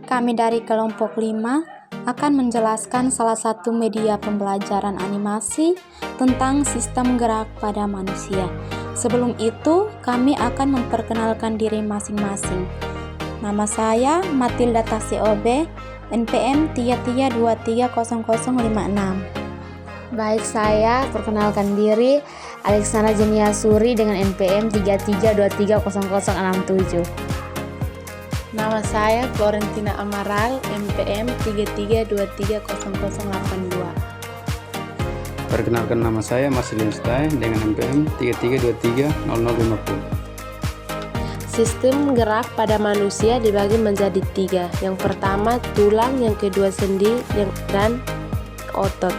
Kami dari kelompok 5 akan menjelaskan salah satu media pembelajaran animasi tentang sistem gerak pada manusia. Sebelum itu, kami akan memperkenalkan diri masing-masing. Nama saya Matilda Tasiobe, NPM 33230056. Baik, saya perkenalkan diri Alexandra Jenia Suri dengan NPM 33230067. Nama saya Florentina Amaral, MPM 33230082. Perkenalkan, nama saya Marcelino Stai dengan MPM 33230050. Sistem gerak pada manusia dibagi menjadi 3. Yang pertama tulang, yang kedua sendi, dan otot.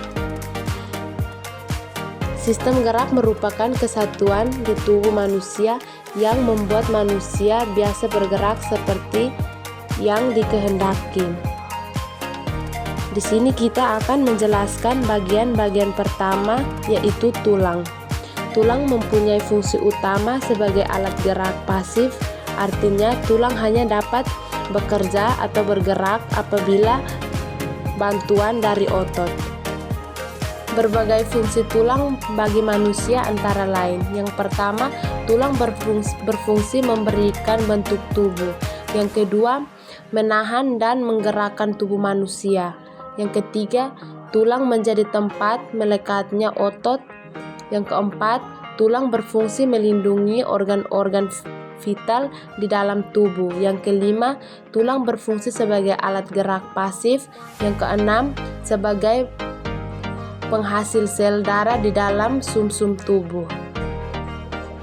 Sistem gerak merupakan kesatuan di tubuh manusia yang membuat manusia biasa bergerak seperti yang dikehendaki. Di sini kita akan menjelaskan bagian-bagian pertama, yaitu tulang. Tulang mempunyai fungsi utama sebagai alat gerak pasif, artinya tulang hanya dapat bekerja atau bergerak apabila bantuan dari otot. Berbagai fungsi tulang bagi manusia antara lain. Yang pertama, tulang berfungsi memberikan bentuk tubuh. Yang kedua, menahan dan menggerakkan tubuh manusia. Yang ketiga, tulang menjadi tempat melekatnya otot. Yang keempat, tulang berfungsi melindungi organ-organ vital di dalam tubuh. Yang kelima, tulang berfungsi sebagai alat gerak pasif. Yang keenam, sebagai penghasil sel darah di dalam sumsum tubuh.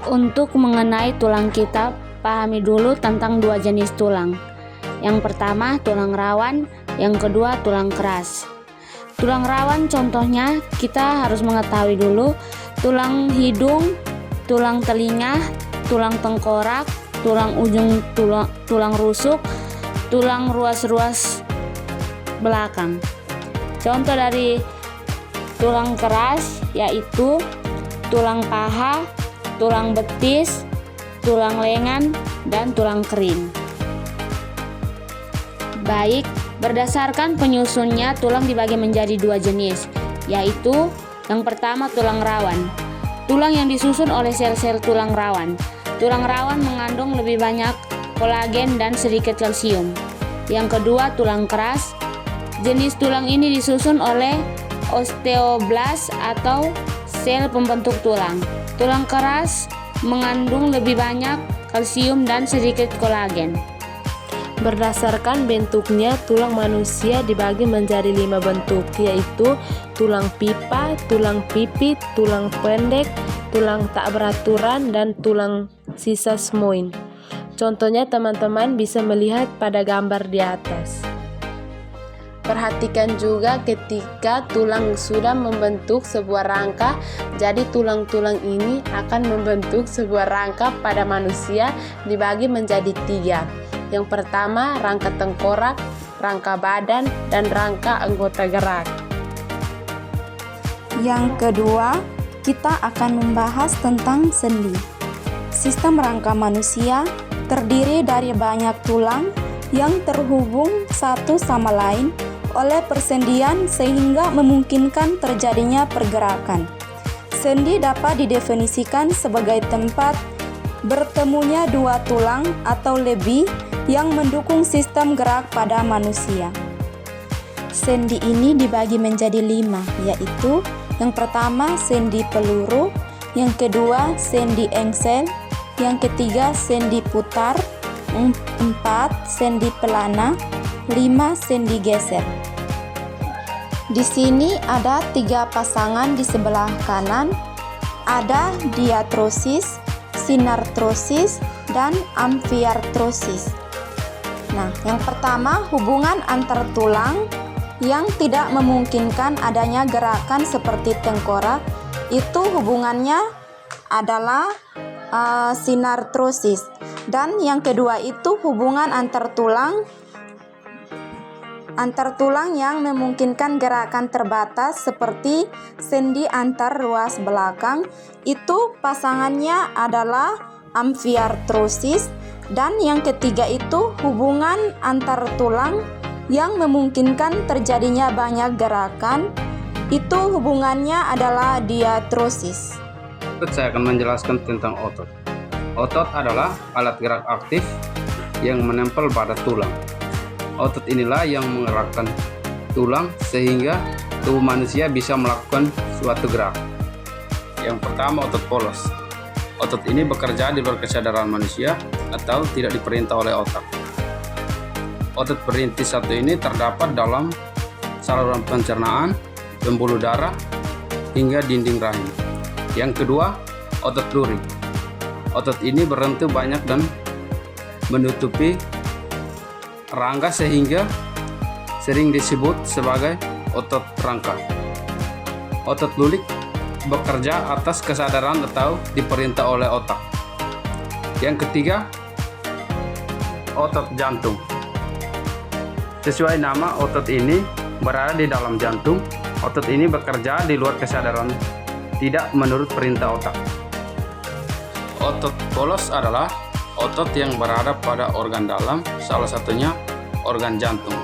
Untuk mengenai tulang, kita pahami dulu tentang 2 jenis tulang. Yang pertama, tulang rawan. Yang kedua, tulang keras. Tulang rawan contohnya kita harus mengetahui dulu tulang hidung, tulang telinga, tulang tengkorak, tulang ujung tulang rusuk, tulang ruas-ruas belakang. Contoh dari tulang keras yaitu tulang paha, tulang betis, tulang lengan, dan tulang kering. Baik, berdasarkan penyusunnya tulang dibagi menjadi 2 jenis, yaitu yang pertama tulang rawan. Tulang yang disusun oleh sel-sel tulang rawan. Tulang rawan mengandung lebih banyak kolagen dan sedikit kalsium. Yang kedua tulang keras. Jenis tulang ini disusun oleh osteoblast atau sel pembentuk tulang. Tulang keras mengandung lebih banyak kalsium dan sedikit kolagen. Berdasarkan bentuknya, tulang manusia dibagi menjadi 5 bentuk, yaitu tulang pipa, tulang pipit, tulang pendek, tulang tak beraturan, dan tulang sesamoid. Contohnya teman-teman bisa melihat pada gambar di atas. Perhatikan juga ketika tulang sudah membentuk sebuah rangka, jadi tulang-tulang ini akan membentuk sebuah rangka pada manusia dibagi menjadi 3. Yang pertama, rangka tengkorak, rangka badan, dan rangka anggota gerak. Yang kedua, kita akan membahas tentang sendi. Sistem rangka manusia terdiri dari banyak tulang yang terhubung satu sama lain oleh persendian sehingga memungkinkan terjadinya pergerakan. Sendi dapat didefinisikan sebagai tempat bertemunya 2 tulang atau lebih yang mendukung sistem gerak pada manusia. Sendi ini dibagi menjadi 5, yaitu yang pertama sendi peluru, yang kedua sendi engsel, yang ketiga sendi putar, 4 sendi pelana, 5 sendi geser. Di sini ada 3 pasangan di sebelah kanan, ada diartrosis, sinartrosis, dan amfiartrosis. Nah, yang pertama hubungan antar tulang yang tidak memungkinkan adanya gerakan seperti tengkorak, itu hubungannya adalah sinartrosis. Dan yang kedua itu hubungan antar tulang yang memungkinkan gerakan terbatas seperti sendi antar ruas belakang, itu pasangannya adalah amfiartrosis. Dan yang ketiga itu hubungan antar tulang yang memungkinkan terjadinya banyak gerakan. Itu hubungannya adalah diatrosis. Saya akan menjelaskan tentang otot. Otot adalah alat gerak aktif yang menempel pada tulang. Otot inilah yang menggerakkan tulang sehingga tubuh manusia bisa melakukan suatu gerak. Yang pertama, otot polos. Otot ini bekerja di luar kesadaran manusia atau tidak diperintah oleh otak. Otot perintis satu ini terdapat dalam saluran pencernaan, pembuluh darah, hingga dinding rahim. Yang kedua, otot duri. Otot ini berbentuk banyak dan menutupi rangka sehingga sering disebut sebagai otot rangka. Otot lulik bekerja atas kesadaran atau diperintah oleh otak. Yang ketiga, otot jantung. Sesuai nama, otot ini berada di dalam jantung. Otot ini bekerja di luar kesadaran, tidak menurut perintah otak. Otot polos adalah otot yang berada pada organ dalam, salah satunya organ jantung.